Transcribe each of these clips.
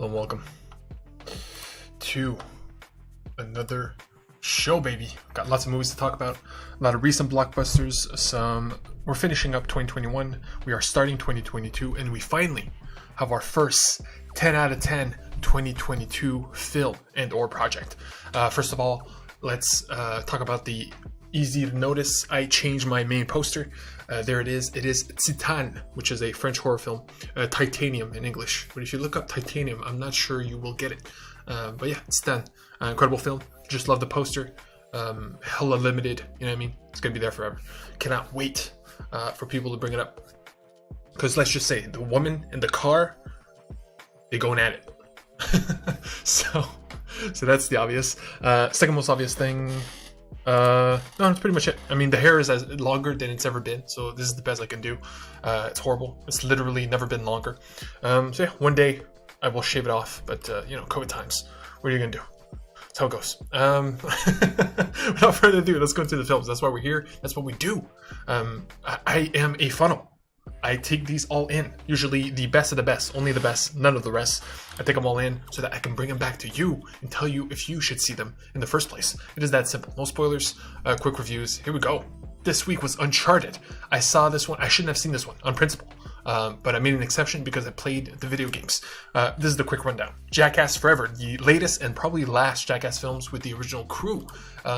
and welcome to another show, baby. Got lots of movies to talk about, a lot of recent blockbusters. We're finishing up 2021, we are starting 2022, and we finally have our first 10 out of 10 2022 film and or project. First of all, let's talk about the easy to notice. I changed my main poster. There it is. It is Titan, which is a French horror film. Titanium in English. But if you look up Titanium, I'm not sure you will get it. But yeah, it's Titan. Incredible film. Just love the poster. Hella limited. You know what I mean? It's going to be there forever. Cannot wait for people to bring it up. Because let's just say, the woman in the car, they going at it. So that's the obvious. Second most obvious thing. No, that's pretty much it. I mean, the hair is as longer than it's ever been, so this is the best I can do. It's horrible. It's literally never been longer. So yeah, one day I will shave it off, but COVID times. What are you gonna do? That's how it goes. Without further ado, let's go into the films. That's why we're here. That's what we do. I am a funnel. I take these all in. Usually the best of the best, only the best, none of the rest. I take them all in so that I can bring them back to you and tell you if you should see them in the first place. It is that simple. No spoilers, quick reviews. Here we go. This week was Uncharted. I saw this one. I shouldn't have seen this one on principle, but I made an exception because I played the video games. This is the quick rundown. Jackass Forever, the latest and probably last Jackass films with the original crew.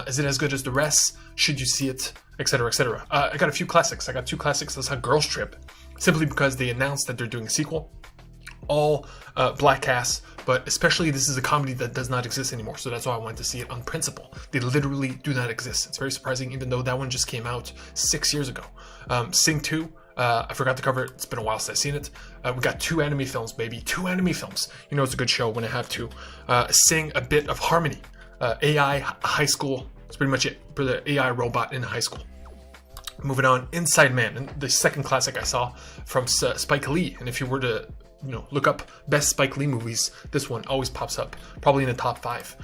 Is it as good as the rest? Should you see it? Etc. etc. I got a few classics. I got two classics. Let's have Girls Trip, simply because they announced that they're doing a sequel. All black cast, but especially this is a comedy that does not exist anymore, so that's why I wanted to see it on principle. They literally do not exist. It's very surprising, even though that one just came out 6 years ago. Sing 2, I forgot to cover it. It's been a while since I've seen it. We got 2 anime films, baby. 2 anime films. You know it's a good show when I have to. Sing a bit of Harmony. AI high school. That's pretty much it for the AI robot in high school. Moving on, Inside Man, and the second classic I saw from Spike Lee. And if you were to look up best Spike Lee movies, this one always pops up, probably in the top 5.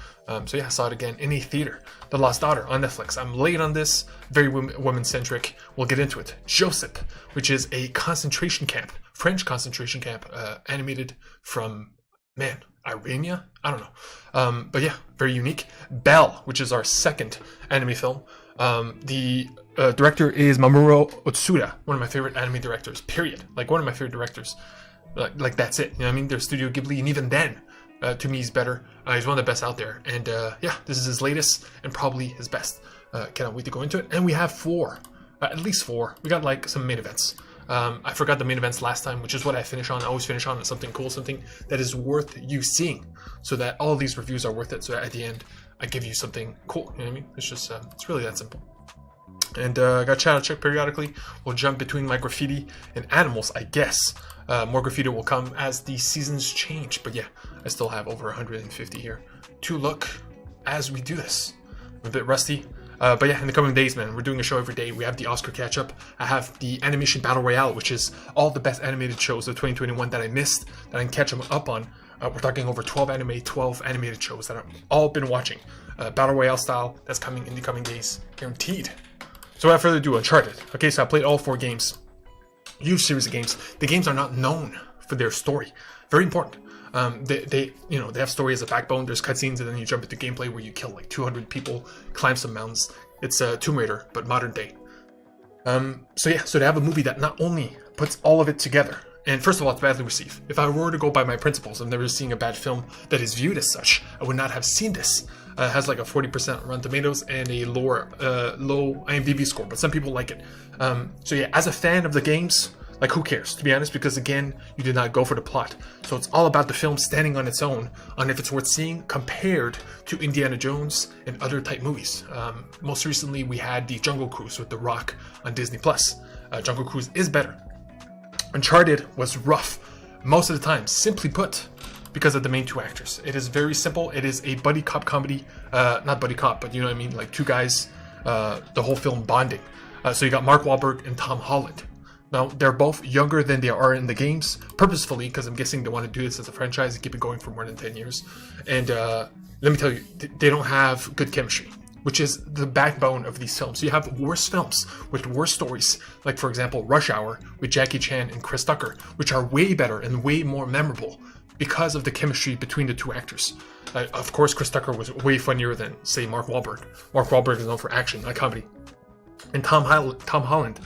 So yeah, I saw it again in a theater. The Lost Daughter on Netflix. I'm late on this, very women-centric. We'll get into it. Josep, which is a concentration camp, French concentration camp, animated from, Irania? I don't know. But yeah, very unique. Belle, which is our second anime film. The director is Mamoru Otsuda, one of my favorite anime directors, period. Like, one of my favorite directors. Like that's it. You know what I mean? There's Studio Ghibli, and even then, to me, he's better. He's one of the best out there. And yeah, this is his latest and probably his best. Cannot wait to go into it. And we have 4, at least 4. We got like some main events. I forgot the main events last time, which is what I finish on. I always finish on something cool, something that is worth you seeing, so that all of these reviews are worth it. So at the end, I give you something cool. You know what I mean? It's just, it's really that simple. And I got channel check periodically. We'll jump between my graffiti and animals, I guess. More graffiti will come as the seasons change. But yeah, I still have over 150 here to look as we do this. I'm a bit rusty. But yeah, in the coming days, man, we're doing a show every day. We have the Oscar catch-up. I have the Animation Battle Royale, which is all the best animated shows of 2021 that I missed, that I can catch them up on. We're talking over 12 animated shows that I've all been watching. Battle Royale style, that's coming in the coming days, guaranteed. So without further ado, Uncharted. Okay, so I played all 4 games. Huge series of games. The games are not known for their story. Very important. They have story as a backbone. There's cutscenes, and then you jump into gameplay where you kill like 200 people, climb some mountains. It's Tomb Raider, but modern day. So they have a movie that not only puts all of it together, and first of all, it's badly received. If I were to go by my principles of never seeing a bad film that is viewed as such, I would not have seen this. It has like a 40% Rotten Tomatoes and a low IMDb score, but some people like it. So yeah, as a fan of the games, like, who cares, to be honest, because again, you did not go for the plot. So it's all about the film standing on its own, on if it's worth seeing compared to Indiana Jones and other type movies. Most recently, we had the Jungle Cruise with The Rock on Disney+. Jungle Cruise is better. Uncharted was rough most of the time, simply put, because of the main 2 actors. It is very simple. It is a buddy cop comedy. Not buddy cop, but you know what I mean? Like 2 guys, the whole film bonding. So you got Mark Wahlberg and Tom Holland. Now, they're both younger than they are in the games, purposefully, because I'm guessing they want to do this as a franchise and keep it going for more than 10 years. And let me tell you, they don't have good chemistry, which is the backbone of these films. So you have worse films with worse stories, like, for example, Rush Hour with Jackie Chan and Chris Tucker, which are way better and way more memorable. because of the chemistry between the two actors. Of course, Chris Tucker was way funnier than, say, Mark Wahlberg. Mark Wahlberg is known for action, not comedy. And Tom Holland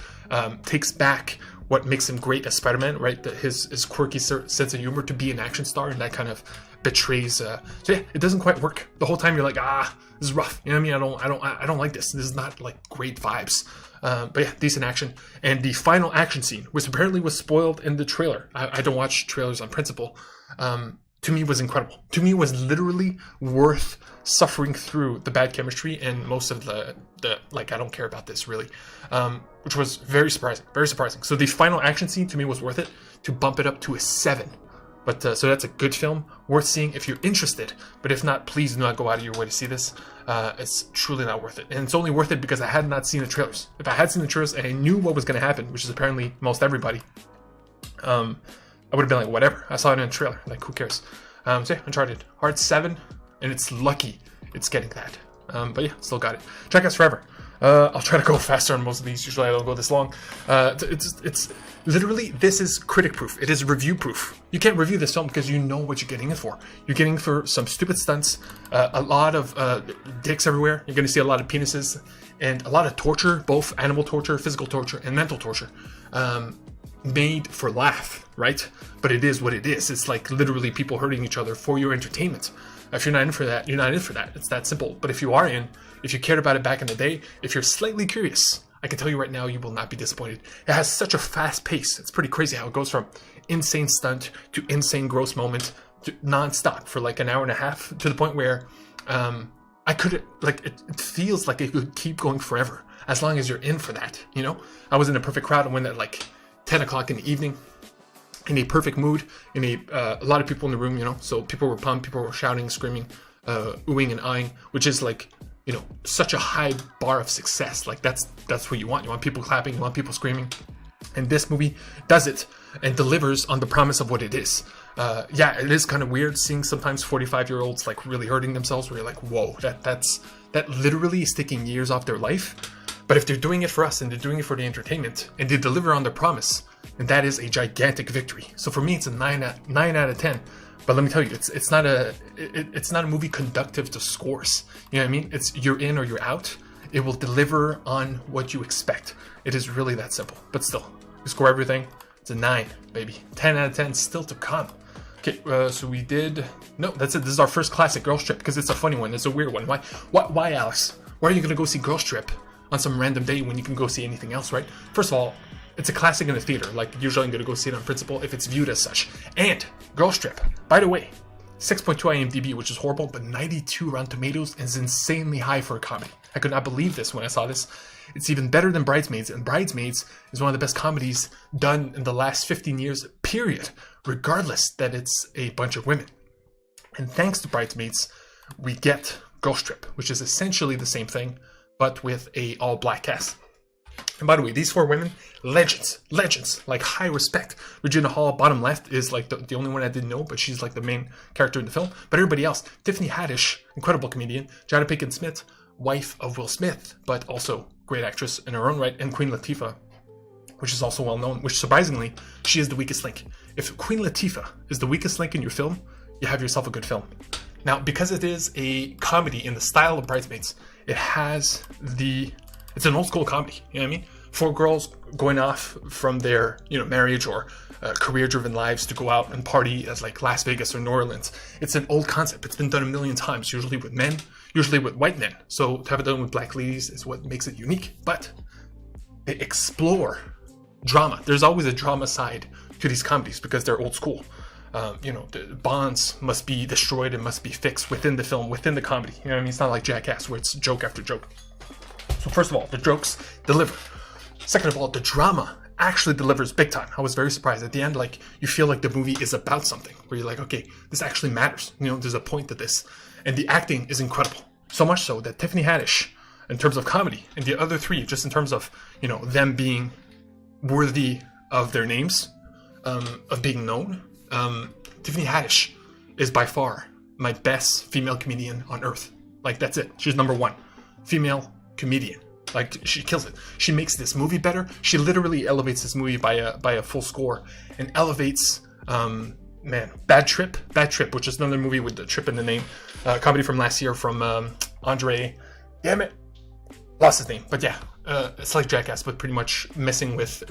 takes back what makes him great as Spider-Man, right? His quirky sense of humor to be an action star, and that kind of betrays. So yeah, it doesn't quite work. The whole time you're like, this is rough. You know what I mean? I don't like this. This is not like great vibes. But yeah, decent action. And the final action scene, which apparently was spoiled in the trailer. I don't watch trailers on principle. To me was incredible. To me was literally worth suffering through the bad chemistry and most of the like, I don't care about this really, which was very surprising, very surprising. So the final action scene to me was worth it to bump it up to a 7. But so that's a good film, worth seeing if you're interested. But if not, please do not go out of your way to see this. It's truly not worth it. And it's only worth it because I had not seen the trailers. If I had seen the trailers and I knew what was going to happen, which is apparently most everybody, I would have been like, whatever. I saw it in a trailer. Like, who cares? So yeah, Uncharted. Hard 7, and it's lucky it's getting that. But yeah, still got it. Jackass Forever. I'll try to go faster on most of these. Usually I don't go this long. It's literally, this is critic proof. It is review proof. You can't review this film because you know what you're getting it for. You're getting for some stupid stunts, a lot of dicks everywhere. You're going to see a lot of penises and a lot of torture, both animal torture, physical torture, and mental torture. Made for laugh, right? But it is what it is. It's like literally people hurting each other for your entertainment. If you're not in for that, you're not in for that. It's that simple. But if you are in, if you cared about it back in the day, if you're slightly curious, I can tell you right now, you will not be disappointed. It has such a fast pace. It's pretty crazy how it goes from insane stunt to insane gross moment to non-stop for like an hour and a half, to the point where I could, like, it feels like it could keep going forever as long as you're in for that, you know? I was in a perfect crowd and went at like 10 o'clock in the evening, in a perfect mood, in a lot of people in the room, you know, so people were pumped, people were shouting, screaming, oohing and eyeing, which is like, you know, such a high bar of success. Like that's what you want. You want people clapping, you want people screaming, and this movie does it and delivers on the promise of what it is. Yeah, it is kind of weird seeing sometimes 45-year-olds like really hurting themselves, where you're like, whoa, that literally is taking years off their life. But if they're doing it for us and they're doing it for the entertainment and they deliver on their promise, and that is a gigantic victory. So for me, it's a 9 out of 10. But let me tell you, it's not a movie conductive to scores. You know what I mean? It's you're in or you're out. It will deliver on what you expect. It is really that simple. But still, you score everything. It's a 9, baby. 10 out of 10 still to come. Okay, so we did. No, that's it. This is our first classic Girls Trip because it's a funny one. It's a weird one. Why, Alex? Why are you gonna go see Girls Trip on some random day when you can go see anything else, right? First of all, it's a classic in the theater. Like, usually I'm going to go see it on principle if it's viewed as such. And Girls Trip, by the way, 6.2 IMDb, which is horrible, but 92 Rotten Tomatoes is insanely high for a comedy. I could not believe this when I saw this. It's even better than Bridesmaids, and Bridesmaids is one of the best comedies done in the last 15 years, period, regardless that it's a bunch of women. And thanks to Bridesmaids, we get Girls Trip, which is essentially the same thing, but with a all-black cast. And by the way, these 4 women, legends, like high respect. Regina Hall, bottom left, is like the only one I didn't know, but she's like the main character in the film. But everybody else, Tiffany Haddish, incredible comedian, Jada Pinkett Smith, wife of Will Smith, but also great actress in her own right, and Queen Latifah, which is also well known, which surprisingly, she is the weakest link. If Queen Latifah is the weakest link in your film, you have yourself a good film. Now, because it is a comedy in the style of Bridesmaids, it's an old school comedy, you know what I mean? 4 girls going off from their, marriage or career-driven lives to go out and party at like Las Vegas or New Orleans. It's an old concept. It's been done a million times, usually with men, usually with white men. So to have it done with black ladies is what makes it unique. But they explore drama. There's always a drama side to these comedies because they're old school. The bonds must be destroyed and must be fixed within the film, within the comedy. You know what I mean? It's not like Jackass where it's joke after joke. So first of all, the jokes deliver. Second of all, the drama actually delivers big time. I was very surprised. At the end, like, you feel like the movie is about something, where you're like, okay, this actually matters. There's a point to this. And the acting is incredible. So much so that Tiffany Haddish, in terms of comedy, and the other 3, just in terms of, them being worthy of their names, of being known, Tiffany Haddish is by far my best female comedian on earth. Like, that's it. She's number 1. Female comedian. Like, she kills it. She makes this movie better. She literally elevates this movie by a full score and elevates man, Bad Trip, which is another movie with the trip in the name, comedy from last year from Andre, damn it, lost his name, but yeah, it's like Jackass, but pretty much messing with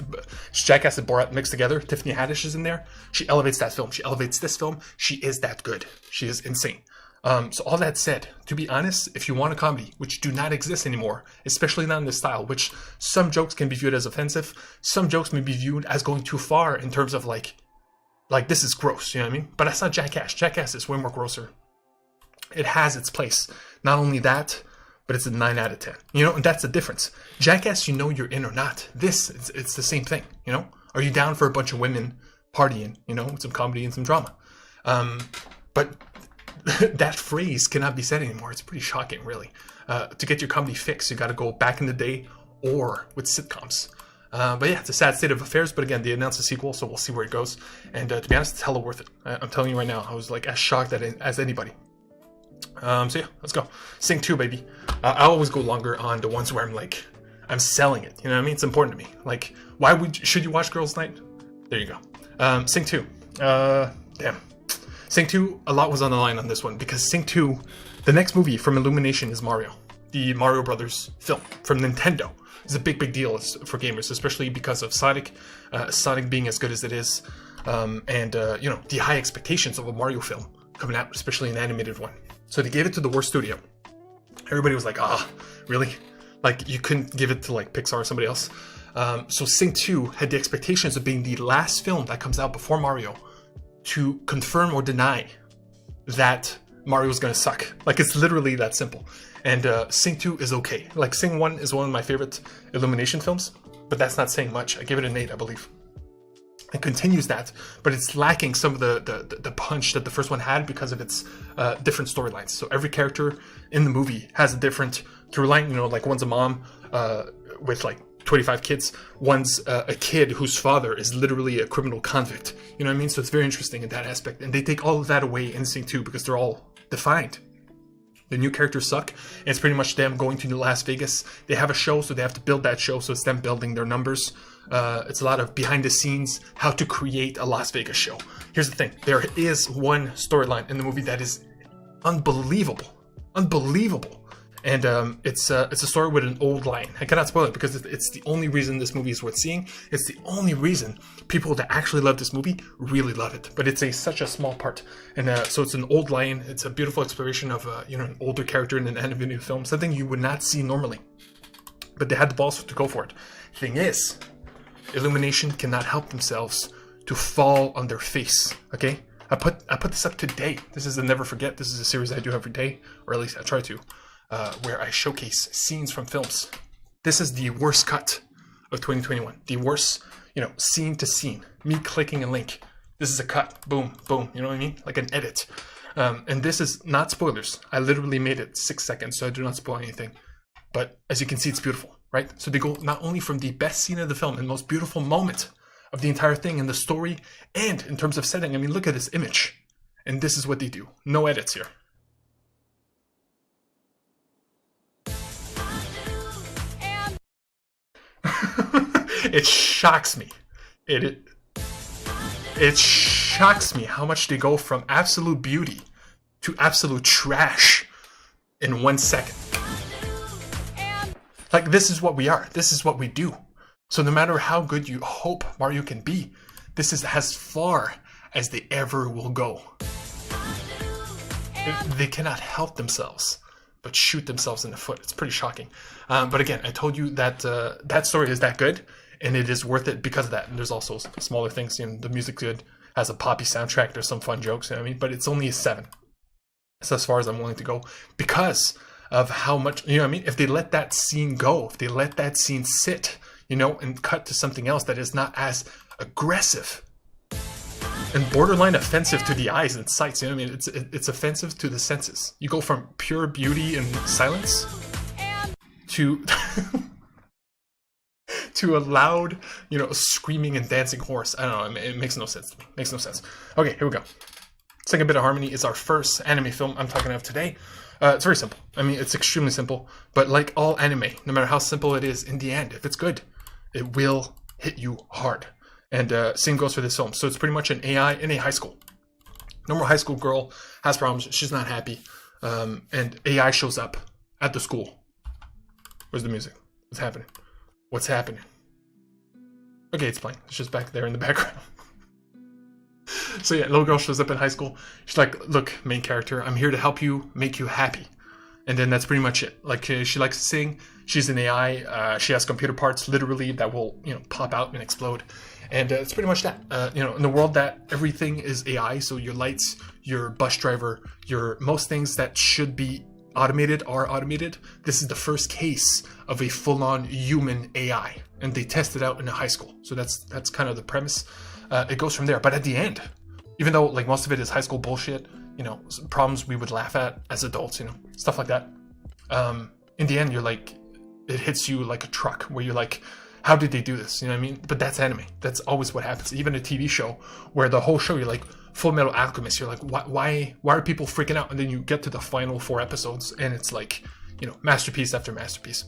Jackass and Borat mixed together. Tiffany Haddish is in there. She elevates that film. She elevates this film. She is that good. She is insane. So all that said, to be honest, if you want a comedy, which do not exist anymore, especially not in this style, which some jokes can be viewed as offensive, some jokes may be viewed as going too far in terms of like this is gross, you know what I mean? But that's not Jackass. Jackass is way more grosser. It has its place. Not only that, but it's a 9 out of 10. You know, and that's the difference. Jackass, you know you're in or not. This, it's the same thing, you know? Are you down for a bunch of women partying, you know, with some comedy and some drama? But that phrase cannot be said anymore. It's pretty shocking, really. To get your comedy fix, you got to go back in the day or with sitcoms. But yeah, it's a sad state of affairs. But again, they announced a sequel, so we'll see where it goes. And to be honest, it's hella worth it. I'm telling you right now, I was like as shocked as anybody. So yeah, let's go. Sing 2, baby. I always go longer on the ones where I'm selling it. You know what I mean? It's important to me. Like, should you watch Girls Night? There you go. Sing 2. Damn. Sing 2, a lot was on the line on this one because Sing 2, the next movie from Illumination is Mario. The Mario Brothers film from Nintendo. It's a big deal for gamers, especially because of Sonic being as good as it is, and you know, the high expectations of a Mario film coming out, especially an animated one. So they gave it to the worst studio. Everybody was like, really? Like, you couldn't give it to like Pixar or somebody else? So Sing 2 had the expectations of being the last film that comes out before Mario to confirm or deny that Mario was gonna suck. Like, it's literally that simple. And Sing 2 is okay. Like, Sing 1 is one of my favorite Illumination films, but that's not saying much. I give it an 8, I believe. It continues that, but it's lacking some of the punch that the first one had because of its different storylines. So every character in the movie has a different through line. You know, like one's a mom with like 25 kids. One's a kid whose father is literally a criminal convict. You know what I mean? So it's very interesting in that aspect. And they take all of that away in Sing 2 because they're all defined. The new characters suck. And it's pretty much them going to Las Vegas. They have a show, so they have to build that show. So it's them building their numbers. It's a lot of behind the scenes, how to create a Las Vegas show. Here's the thing. There is one storyline in the movie that is unbelievable. And it's a story with an old lion. I cannot spoil it because it's the only reason this movie is worth seeing. It's the only reason people that actually love this movie really love it. But it's such a small part. And so it's an old lion. It's a beautiful exploration of an older character in an animated film, something you would not see normally. But they had the balls to go for it. Thing is, Illumination cannot help themselves to fall on their face. Okay, I put this up today. This is a never forget. This is a series I do every day, or at least I try to. Where I showcase scenes from films. This is the worst cut of 2021. The worst, scene to scene. Me clicking a link. This is a cut. Boom, boom. You know what I mean? Like an edit. And this is not spoilers. I literally made it 6 seconds, so I do not spoil anything. But as you can see, it's beautiful, right? So they go not only from the best scene of the film and most beautiful moment of the entire thing in the story, and in terms of setting. I mean, look at this image. And this is what they do. No edits here. It shocks me. It shocks me how much they go from absolute beauty to absolute trash in 1 second. Like, this is what we are. This is what we do. So no matter how good you hope Mario can be, this is as far as they ever will go. They cannot help themselves but shoot themselves in the foot. It's pretty shocking. But again, I told you that that story is that good, and it is worth it because of that. And there's also smaller things. The music's good, has a poppy soundtrack. There's some fun jokes. You know what I mean? But it's only a 7. It's as far as I'm willing to go because of how much. You know what I mean? If they let that scene go, if they let that scene sit, and cut to something else that is not as aggressive and borderline offensive to the eyes and sights. You know what I mean? It's offensive to the senses. You go from pure beauty and silence to to a loud, screaming and dancing horse. I don't know. It makes no sense to me. Makes no sense. Okay, here we go. Second Bit of Harmony is our first anime film I'm talking about today. It's very simple. I mean, it's extremely simple. But like all anime, no matter how simple it is, in the end, if it's good, it will hit you hard. And same goes for this film. So it's pretty much an AI in a high school. Normal high school girl has problems. She's not happy. And AI shows up at the school. Where's the music? What's happening? What's happening? Okay, it's playing. It's just back there in the background. So yeah, little girl shows up in high school. She's like, look, main character, I'm here to help you, make you happy. And then that's pretty much it. Like, she likes to sing. She's an AI. She has computer parts, literally, that will, pop out and explode. And it's pretty much that. In the world that everything is AI, so your lights, your bus driver, your most things that should be automated are automated. This is the first case of a full-on human AI. And they test it out in a high school. So that's kind of the premise. It goes from there. But at the end, even though like most of it is high school bullshit, problems we would laugh at as adults, stuff like that. In the end, you're like, it hits you like a truck where you're like, how did they do this? You know what I mean? But that's anime. That's always what happens. Even a TV show where the whole show, you're like, Full Metal Alchemist, you're like, why are people freaking out? And then you get to the final 4 episodes and it's like, masterpiece after masterpiece.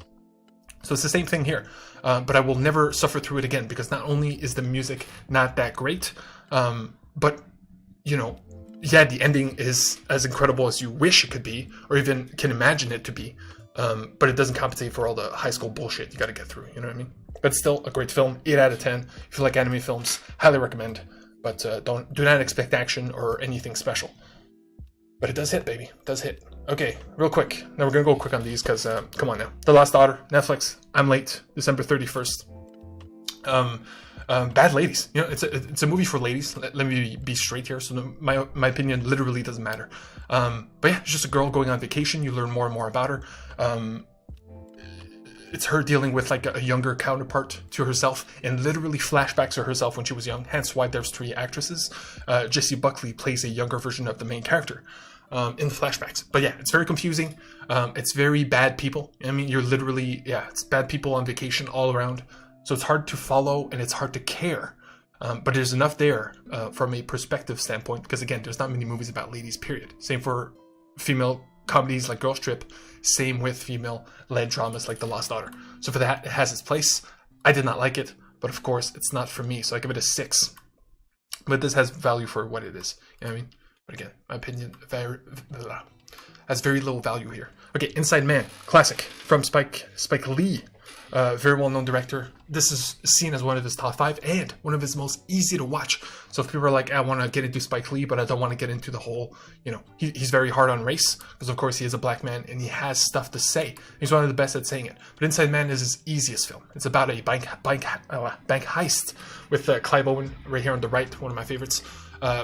So it's the same thing here. But I will never suffer through it again because not only is the music not that great, but, the ending is as incredible as you wish it could be, or even can imagine it to be. But it doesn't compensate for all the high school bullshit you got to get through. You know what I mean? But still a great film. 8 out of 10. If you like anime films, highly recommend. But do not expect action or anything special. But it does hit, baby. It does hit. Okay, real quick. Now we're gonna go quick on these because come on now. The Lost Daughter, Netflix. I'm late. December 31st. Bad Ladies. It's a movie for ladies. Let me be straight here. So my opinion literally doesn't matter. But yeah, it's just a girl going on vacation. You learn more and more about her. It's her dealing with like a younger counterpart to herself, and literally flashbacks of herself when she was young. Hence why there's 3 actresses. Jessie Buckley plays a younger version of the main character in the flashbacks. But yeah, it's very confusing. It's very bad people. I mean, you're literally, it's bad people on vacation all around. So it's hard to follow and it's hard to care. But there's enough there from a perspective standpoint, because again, there's not many movies about ladies, period. Same for female comedies like Girls Trip. Same with female-led dramas like The Lost Daughter. So for that, it has its place. I did not like it, but of course, it's not for me. So I give it a 6. But this has value for what it is. You know what I mean? But again, my opinion has very little value here. Okay, Inside Man, classic from Spike Lee. Very well-known director. This is seen as one of his top 5 and one of his most easy to watch. So if people are like, I want to get into Spike Lee, but I don't want to get into the whole, he's very hard on race because of course he is a black man and he has stuff to say. He's one of the best at saying it. But Inside Man is his easiest film. It's about a bank heist with Clive Owen right here on the right, one of my favorites.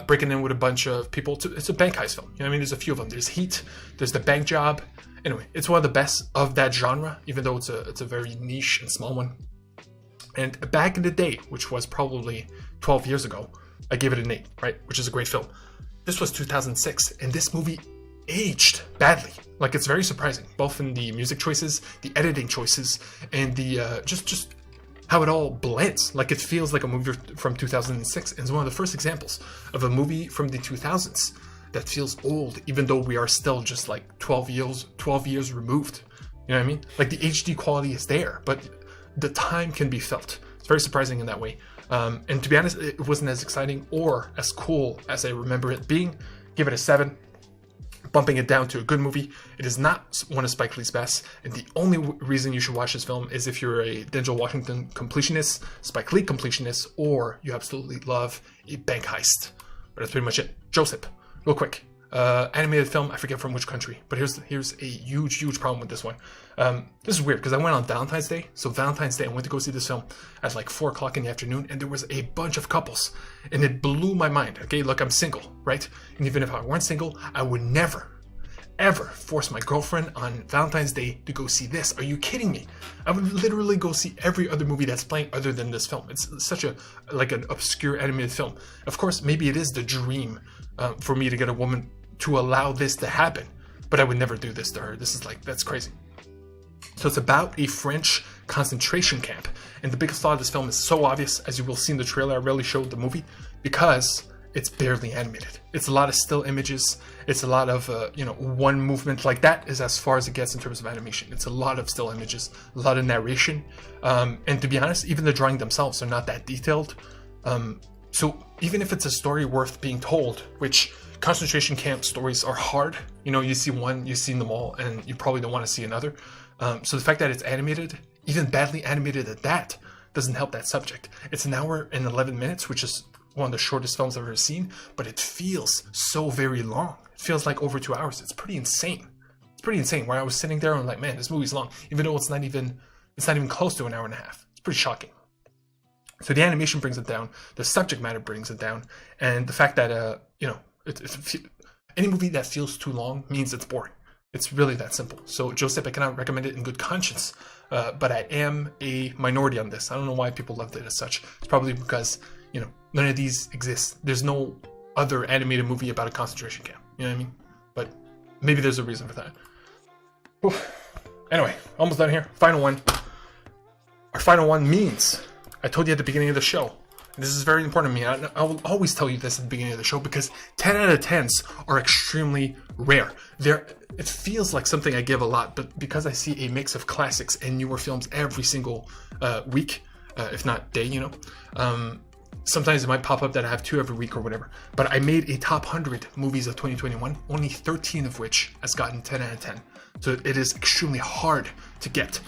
Breaking in with a bunch of people. It's a bank heist film. You know what I mean? There's a few of them. There's Heat. There's The Bank Job. Anyway, it's one of the best of that genre, even though it's a very niche and small one. And back in the day, which was probably 12 years ago, I gave it an 8, right? Which is a great film. This was 2006, and this movie aged badly. Like, it's very surprising, both in the music choices, the editing choices, and the just how it all blends. Like, it feels like a movie from 2006, and it's one of the first examples of a movie from the 2000s that feels old, even though we are still just like 12 years removed. You know what I mean? Like, the HD quality is there, but the time can be felt. It's very surprising in that way. And to be honest, it wasn't as exciting or as cool as I remember it being. Give it a 7. Bumping it down to a good movie. It is not one of Spike Lee's best, and the only reason you should watch this film is if you're a Denzel Washington completionist, Spike Lee completionist, or you absolutely love a bank heist. But that's pretty much it. Josep, real quick. Animated film, I forget from which country, but here's a huge problem with this one. This is weird because I went on Valentine's Day. So Valentine's Day, I went to go see this film at like 4 o'clock in the afternoon, and there was a bunch of couples, and it blew my mind. Okay, look, I'm single, right? And even if I weren't single, I would never, ever force my girlfriend on Valentine's Day to go see this. Are you kidding me? I would literally go see every other movie that's playing other than this film. It's such an obscure animated film. Of course, maybe it is the dream for me to get a woman to allow this to happen, but I would never do this to her. This is like, that's crazy. So it's about a French concentration camp, and the biggest flaw of this film is so obvious, as you will see in the trailer. I rarely showed the movie because it's barely animated. It's a lot of still images. It's a lot of one movement. Like, that is as far as it gets in terms of animation. It's a lot of still images, a lot of narration, and to be honest, even the drawing themselves are not that detailed. So even if it's a story worth being told, which concentration camp stories are hard. You know, you see one, you've seen them all, and you probably don't want to see another. So the fact that it's animated, even badly animated at that, doesn't help that subject. It's an hour and 11 minutes, which is one of the shortest films I've ever seen, but it feels so very long. It feels like over 2 hours. It's pretty insane. It's pretty insane. Where I was sitting there and I'm like, man, this movie's long, even though it's not even close to an hour and a half. It's pretty shocking. So the animation brings it down, the subject matter brings it down, and the fact that you know, any movie that feels too long means it's boring. It's really that simple. So Josep, I cannot recommend it in good conscience, but I am a minority on this. I don't know why people loved it as such. It's probably because, you know, none of these exist. There's no other animated movie about a concentration camp. You know what I mean? But maybe there's a reason for that. Whew. Anyway, almost done here. Final one. Our final one means, I told you at the beginning of the show, this is very important to me. I will always tell you this at the beginning of the show because 10 out of 10s are extremely rare. It feels like something I give a lot, but because I see a mix of classics and newer films every single week, if not day, you know, sometimes it might pop up that I have 2 every week or whatever. But I made a top 100 movies of 2021, only 13 of which has gotten 10 out of 10. So it is extremely hard to get.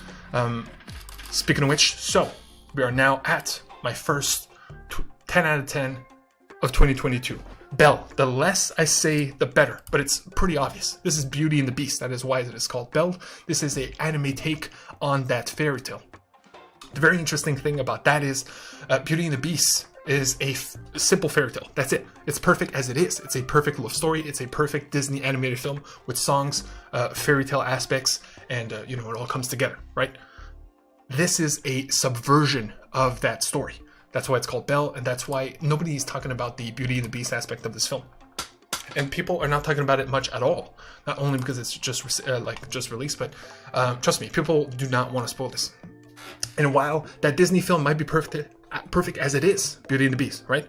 Speaking of which, so we are now at my first 10 out of 10 of 2022. Belle. The less I say, the better, but it's pretty obvious. This is Beauty and the Beast. That is why it is called Belle. This is an anime take on that fairy tale. The very interesting thing about that is Beauty and the Beast is a simple fairy tale. That's it. It's perfect as it is. It's a perfect love story. It's a perfect Disney animated film with songs, fairy tale aspects, and you know, it all comes together, right? This is a subversion of that story. That's why it's called Belle, and that's why nobody's talking about the Beauty and the Beast aspect of this film. And people are not talking about it much at all. Not only because it's just released, but trust me, people do not want to spoil this. And while that Disney film might be perfect as it is, Beauty and the Beast, right?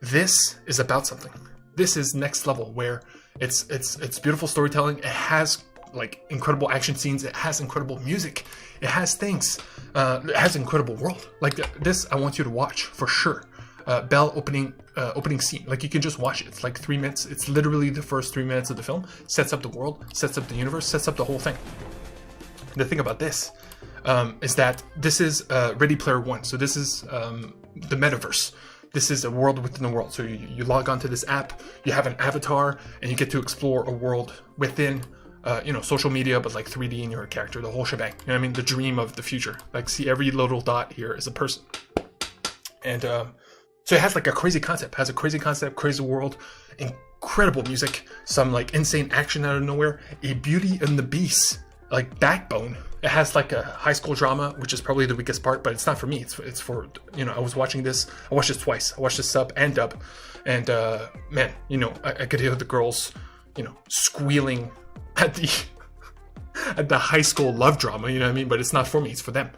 This is about something. This is next level, where it's beautiful storytelling. It has like incredible action scenes. It has incredible music. It has things. It has an incredible world. Like this, I want you to watch for sure. Belle opening scene. Like you can just watch it. It's like 3 minutes. It's literally the first 3 minutes of the film. Sets up the world. Sets up the universe. Sets up the whole thing. The thing about this is that this is Ready Player One. So this is the metaverse. This is a world within the world. So you log onto this app. You have an avatar, and you get to explore a world within. You know, social media, but like 3D in your character, the whole shebang. You know what I mean? The dream of the future. Like, see, every little dot here is a person. And so it has like a crazy concept. Has a crazy concept, crazy world, incredible music, some like insane action out of nowhere, a Beauty and the Beast like backbone. It has like a high school drama, which is probably the weakest part, but it's not for me. It's for, you know, I watched this twice. I watched the sub and dub, and man, you know, I could hear the girls, you know, squealing at the high school love drama, you know what I mean? But it's not for me, it's for them.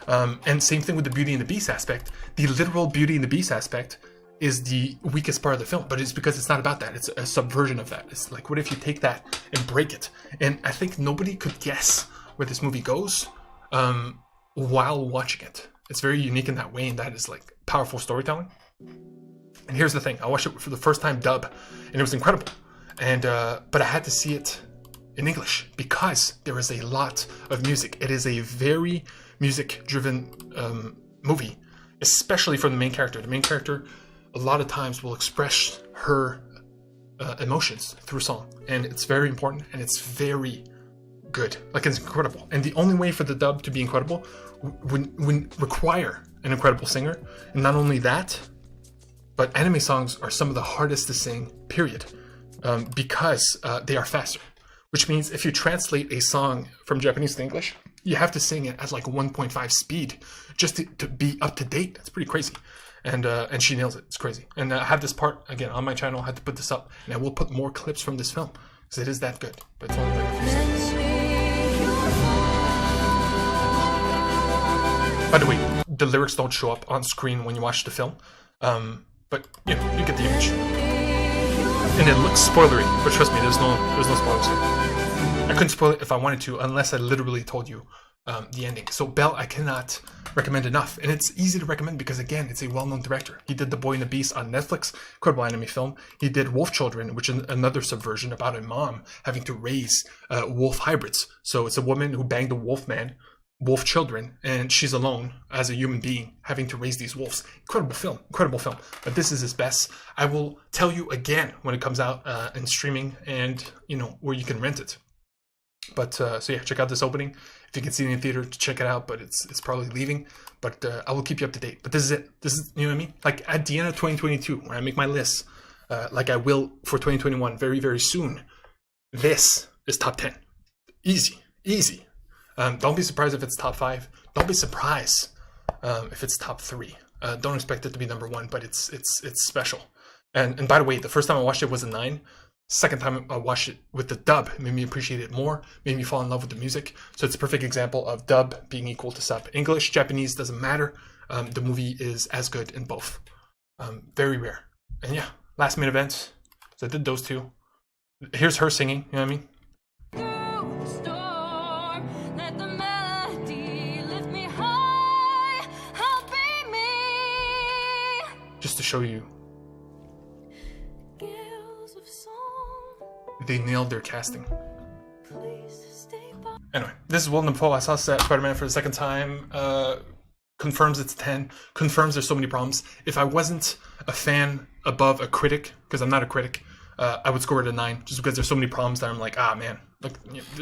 And same thing with the Beauty and the Beast aspect. The literal Beauty and the Beast aspect is the weakest part of the film, but it's because it's not about that. It's a subversion of that. It's like, what if you take that and break it? And I think nobody could guess where this movie goes while watching it. It's very unique in that way, and that is like powerful storytelling. And here's the thing, I watched it for the first time dub, and it was incredible. And but I had to see it in English because there is a lot of music. It is a very music-driven movie, especially for the main character. The main character, a lot of times, will express her emotions through song, and it's very important, and it's very good. Like, it's incredible. And the only way for the dub to be incredible would require an incredible singer. And not only that, but anime songs are some of the hardest to sing, period, because they are faster. Which means if you translate a song from Japanese to English, you have to sing it at like 1.5 speed just to be up to date. That's pretty crazy. And she nails it. It's crazy. And I have this part, again, on my channel. I had to put this up. And I will put more clips from this film because it is that good. But it's only like a few seconds. By the way, the lyrics don't show up on screen when you watch the film. But, you know, you get the image. And it looks spoilery, but trust me, there's no spoilers here. I couldn't spoil it if I wanted to, unless I literally told you the ending. So Belle, I cannot recommend enough, and it's easy to recommend because again, it's a well-known director. He did The Boy and the Beast on Netflix, incredible anime film. He did Wolf Children, which is another subversion about a mom having to raise wolf hybrids. So it's a woman who banged a wolf man, wolf children, and she's alone as a human being having to raise these wolves. Incredible film. But this is his best. I will tell you again when it comes out in streaming and where you can rent it. But so yeah, check out this opening. If you can see it in the theater, check it out. But it's probably leaving. But I will keep you up to date. But this is it. This is, you know what I mean? Like at the end of 2022, when I make my list, like I will for 2021 very, very soon, this is top 10. Easy. Don't be surprised if it's top 5. Don't be surprised if it's top 3. Don't expect it to be number 1, but it's special. And by the way, the first time I watched it was a 9. Second time I watched it with the dub, it made me appreciate it more, made me fall in love with the music. So it's a perfect example of dub being equal to sub. English, Japanese, doesn't matter. The movie is as good in both. Very rare. And yeah, last main event. So I did those two. Here's her singing, you know what I mean? Just to show you, they nailed their casting. Anyway, this is Willem Dafoe. I saw Spider-Man for the second time. Confirms it's 10. Confirms there's so many problems. If I wasn't a fan above a critic, because I'm not a critic, I would score it a 9, just because there's so many problems that I'm like, man, like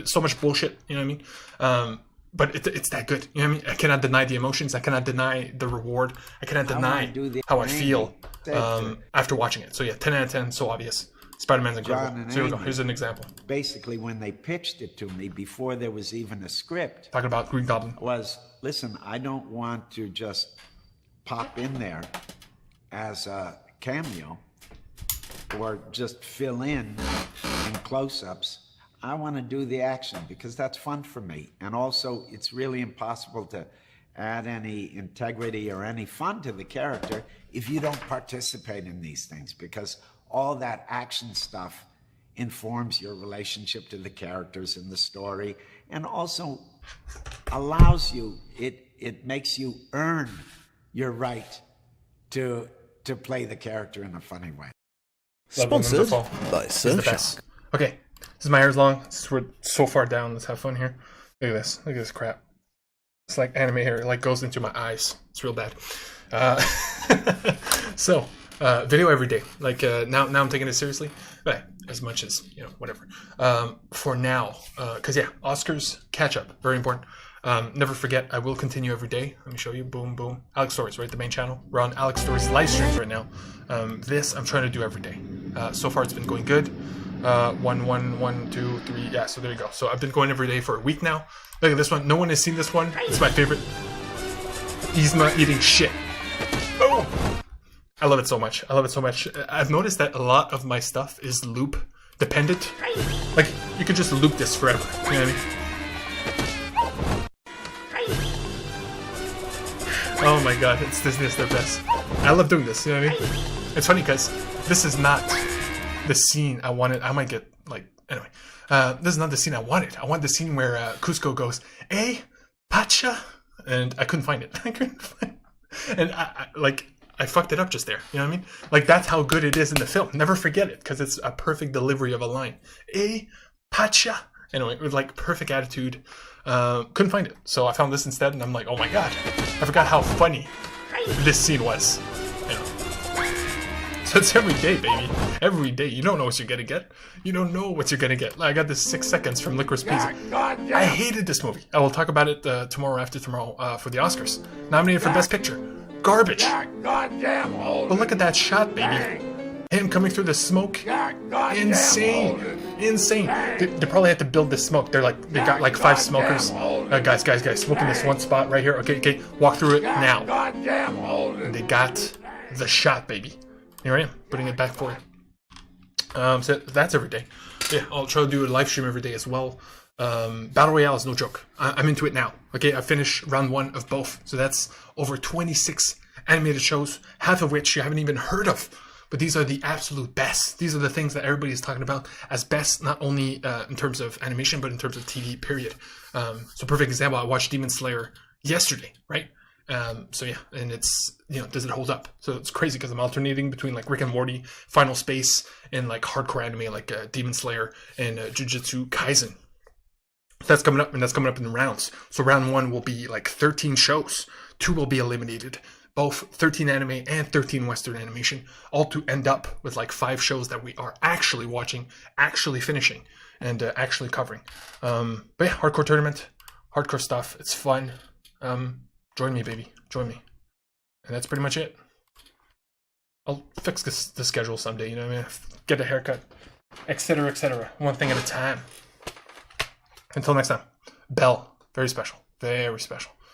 so much bullshit. You know what I mean? But it's that good. You know what I mean? I cannot deny the emotions. I cannot deny the reward. I cannot deny how I feel after watching it. So yeah, 10 out of 10. So obvious. Spider-Man's incredible. So here we go. Here's an example. Basically, when they pitched it to me, before there was even a script, talking about Green Goblin, was, listen, I don't want to just pop in there as a cameo or just fill in close-ups. I want to do the action because that's fun for me. And also, it's really impossible to add any integrity or any fun to the character if you don't participate in these things, because all that action stuff informs your relationship to the characters in the story, and also allows you, it makes you earn your right to play the character in a funny way. Sponsored by Sunshine. Okay, this is my hair's long. We're so far down. Let's have fun here. Look at this. Look at this crap. It's like anime hair. It like goes into my eyes. It's real bad. So. Video every day. Like now I'm taking it seriously, but as much as whatever. For now, because yeah, Oscars catch up, very important. Never forget, I will continue every day. Let me show you. Boom, boom. Alex Stories, right? The main channel. We're on Alex Stories live streams right now. This I'm trying to do every day. So far it's been going good. 1, 2, 3. Yeah, so there you go. So I've been going every day for a week now. Look at this one. No one has seen this one. It's my favorite. He's not eating shit. Oh. I love it so much. I've noticed that a lot of my stuff is loop dependent. Like, you can just loop this forever. You know what I mean? Oh my god, it's Disney is their best. I love doing this, you know what I mean? It's funny because this is not the scene I wanted. I might get, like, anyway. This is not the scene I wanted. I want the scene where Cusco goes, "Eh, Pacha?" And I couldn't find it. And I fucked it up just there. You know what I mean? Like, that's how good it is in the film. Never forget it, because it's a perfect delivery of a line. Pacha. Anyway, with like perfect attitude. Couldn't find it. So I found this instead, and I'm like, oh my god. I forgot how funny this scene was. So it's every day, baby. Every day. You don't know what you're gonna get. You don't know what you're gonna get. I got this 6 seconds from Licorice Pizza. I hated this movie. I will talk about it tomorrow after tomorrow for the Oscars. Nominated for Best Picture. Garbage. But look at that shot, baby. Him coming through the smoke. Insane. They probably had to build this smoke. They got like 5 smokers. Guys, smoking this one spot right here. Okay, walk through it now. And they got the shot, baby. Here I am, putting it back for you. So that's every day. Yeah, I'll try to do a live stream every day as well. Battle Royale is no joke. I'm into it now. Okay, I finished round 1 of both. So that's over 26 animated shows, half of which you haven't even heard of. but these are the absolute best. These are the things that everybody is talking about as best, not only in terms of animation, but in terms of TV, period. So perfect example, I watched Demon Slayer yesterday, right? So yeah, and it's, does it hold up? So it's crazy because I'm alternating between like Rick and Morty, Final Space, and like hardcore anime like Demon Slayer and Jujutsu Kaisen. That's coming up, and that's coming up in the rounds. So round 1 will be like 13 shows. 2 will be eliminated. Both 13 anime and 13 Western animation, all to end up with like 5 shows that we are actually watching, actually finishing, and actually covering. But yeah, hardcore tournament, hardcore stuff. It's fun. Join me, baby. Join me. And that's pretty much it. I'll fix the schedule someday, get a haircut, etc., etc. One thing at a time. Until next time. Belle. Very special. Very special.